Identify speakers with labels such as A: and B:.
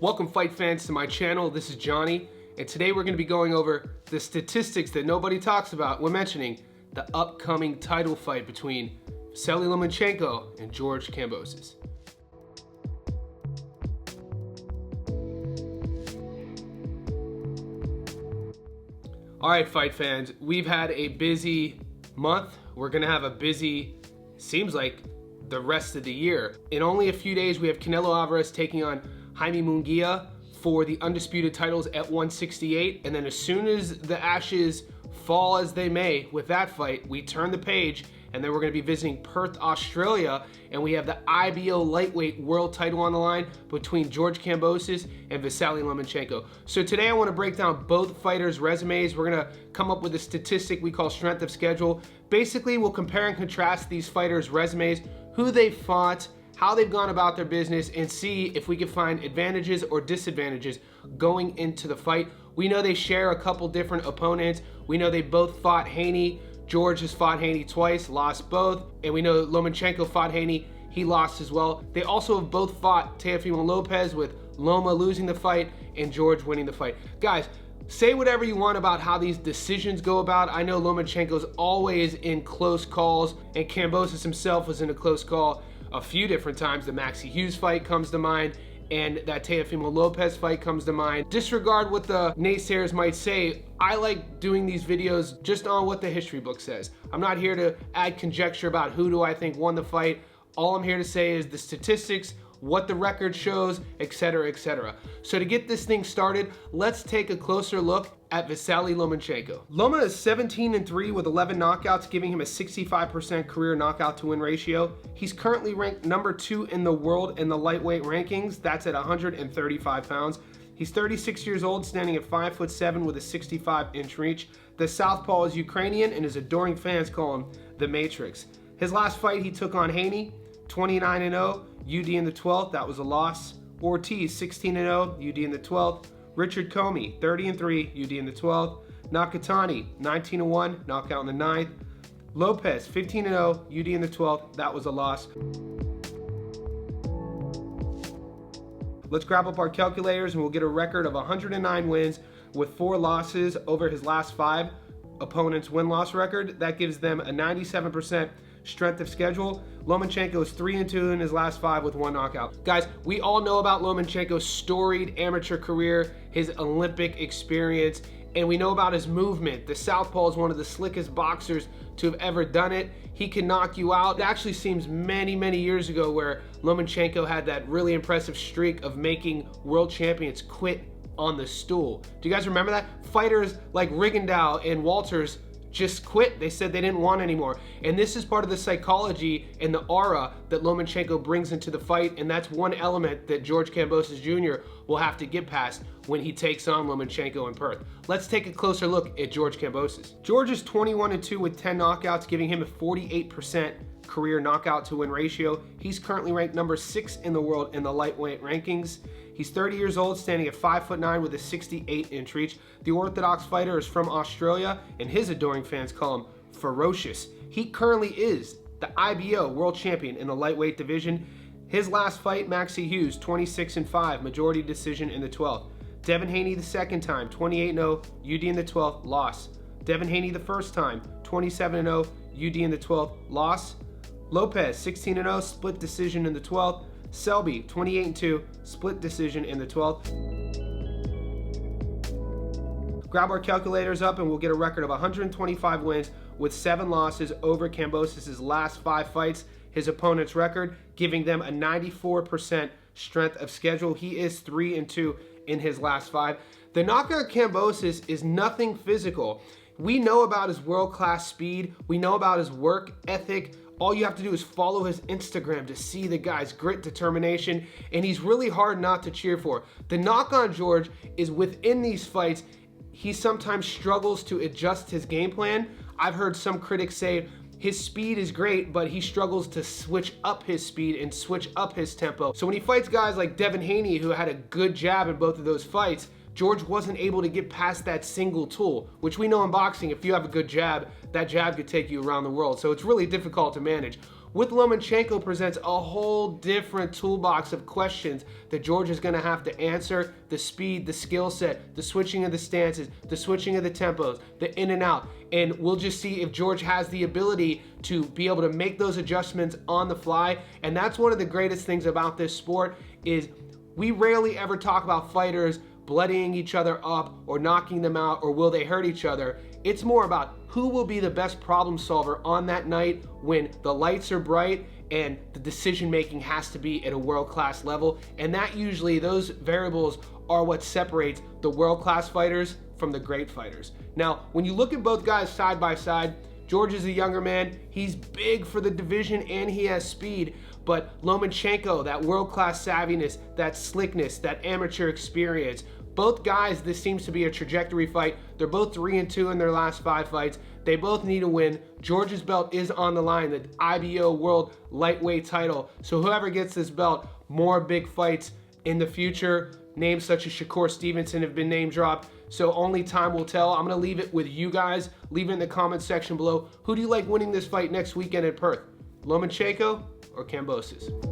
A: Welcome fight fans to my channel. This is Johnny, and today we're going to be going over the statistics that nobody talks about when mentioning the upcoming title fight between Vasily Lomachenko and George Kambosos. All right, fight fans, we've had a busy month. We're going to have a busy, seems like, the rest of the year. In only a few days, we have Canelo Alvarez taking on Jaime Munguia for the undisputed titles at 168, and then as soon as the ashes fall as they may with that fight, we turn the page, and then we're going to be visiting Perth, Australia, and we have the IBO lightweight world title on the line between George Kambosos and Vasily Lomachenko. So today I want to break down both fighters' resumes. We're going to come up with a statistic we call strength of schedule. Basically, we'll compare and contrast these fighters' resumes, who they fought, how they've gone about their business, and see if we can find advantages or disadvantages going into the fight. We know they share a couple different opponents. We know they both fought Haney. George has fought Haney twice, lost both. And we know Lomachenko fought Haney, he lost as well. They also have both fought Teofimo Lopez, with Loma losing the fight and George winning the fight. Guys, say whatever you want about how these decisions go about. I know Lomachenko's always in close calls, and Kambosos himself was in a close call a few different times. The Maxie Hughes fight comes to mind, and that Teofimo Lopez fight comes to mind. Disregard what the naysayers might say. I like doing these videos just on what the history book says. I'm not here to add conjecture about who do I think won the fight. All I'm here to say is the statistics, what the record shows, etc., etc. So to get this thing started, let's take a closer look at Vasily Lomachenko. Loma is 17-3 with 11 knockouts, giving him a 65% career knockout to win ratio. He's currently ranked number 2 in the world in the lightweight rankings. That's at 135 pounds. He's 36 years old, standing at 5'7" with a 65-inch reach. The southpaw is Ukrainian, and his adoring fans call him the Matrix. His last fight, he took on Haney, 29-0, UD in the 12th, that was a loss. Ortiz, 16-0, UD in the 12th. Richard Comey, 30-3, UD in the 12th. Nakatani, 19-1, knockout in the 9th. Lopez, 15-0, UD in the 12th, that was a loss. Let's grab up our calculators and we'll get a record of 109 wins with 4 losses over his last 5 opponents' win-loss record. That gives them a 97% strength of schedule. Lomachenko is 3-2 in his last 5 with 1 knockout. Guys, we all know about Lomachenko's storied amateur career, his Olympic experience, and we know about his movement. The southpaw is one of the slickest boxers to have ever done it. He can knock you out. It actually seems many, many years ago where Lomachenko had that really impressive streak of making world champions quit on the stool. Do you guys remember that? Fighters like Rigondeaux and Walters just quit. They said they didn't want anymore. And this is part of the psychology and the aura that Lomachenko brings into the fight, and that's one element that George Kambosos Jr. will have to get past when he takes on Lomachenko in Perth. Let's take a closer look at George Kambosos. George is 21-2 with 10 knockouts, giving him a 48% career knockout to win ratio. He's currently ranked number 6 in the world in the lightweight rankings. He's 30 years old, standing at 5'9" with a 68-inch reach. The Orthodox fighter is from Australia, and his adoring fans call him ferocious. He currently is the IBO world champion in the lightweight division. His last fight, Maxie Hughes, 26-5, majority decision in the 12th. Devin Haney the second time, 28-0, UD in the 12th, loss. Devin Haney the first time, 27-0, UD in the 12th, loss. Lopez, 16-0, split decision in the 12th. Selby, 28-2, split decision in the 12th. Grab our calculators up and we'll get a record of 125 wins with 7 losses over Kambosos' last 5 fights, his opponent's record, giving them a 94% strength of schedule. He is 3-2 in his last 5. The knockout Kambosos is nothing physical. We know about his world-class speed. We know about his work ethic. All you have to do is follow his Instagram to see the guy's grit, determination, and he's really hard not to cheer for. The knock on George is within these fights, he sometimes struggles to adjust his game plan. I've heard some critics say his speed is great, but he struggles to switch up his speed and switch up his tempo. So when he fights guys like Devin Haney, who had a good jab in both of those fights, George wasn't able to get past that single tool, which we know in boxing, if you have a good jab, that jab could take you around the world. So it's really difficult to manage. with Lomachenko presents a whole different toolbox of questions that George is going to have to answer. The speed, the skill set, the switching of the stances, the switching of the tempos, the in and out. And we'll just see if George has the ability to be able to make those adjustments on the fly. And that's one of the greatest things about this sport is we rarely ever talk about fighters bloodying each other up or knocking them out or will they hurt each other. It's more about who will be the best problem solver on that night when the lights are bright and the decision making has to be at a world-class level. And that usually, those variables are what separates the world-class fighters from the great fighters. Now, when you look at both guys side by side, George is a younger man. He's big for the division and he has speed. But Lomachenko, that world-class savviness, that slickness, that amateur experience, both guys, this seems to be a trajectory fight. They're both 3-2 in their last 5 fights. They both need a win. George's belt is on the line, the IBO World Lightweight title. So whoever gets this belt, more big fights in the future. Names such as Shakur Stevenson have been name dropped. So only time will tell. I'm going to leave it with you guys. Leave it in the comment section below. Who do you like winning this fight next weekend in Perth? Lomachenko or Kambosos?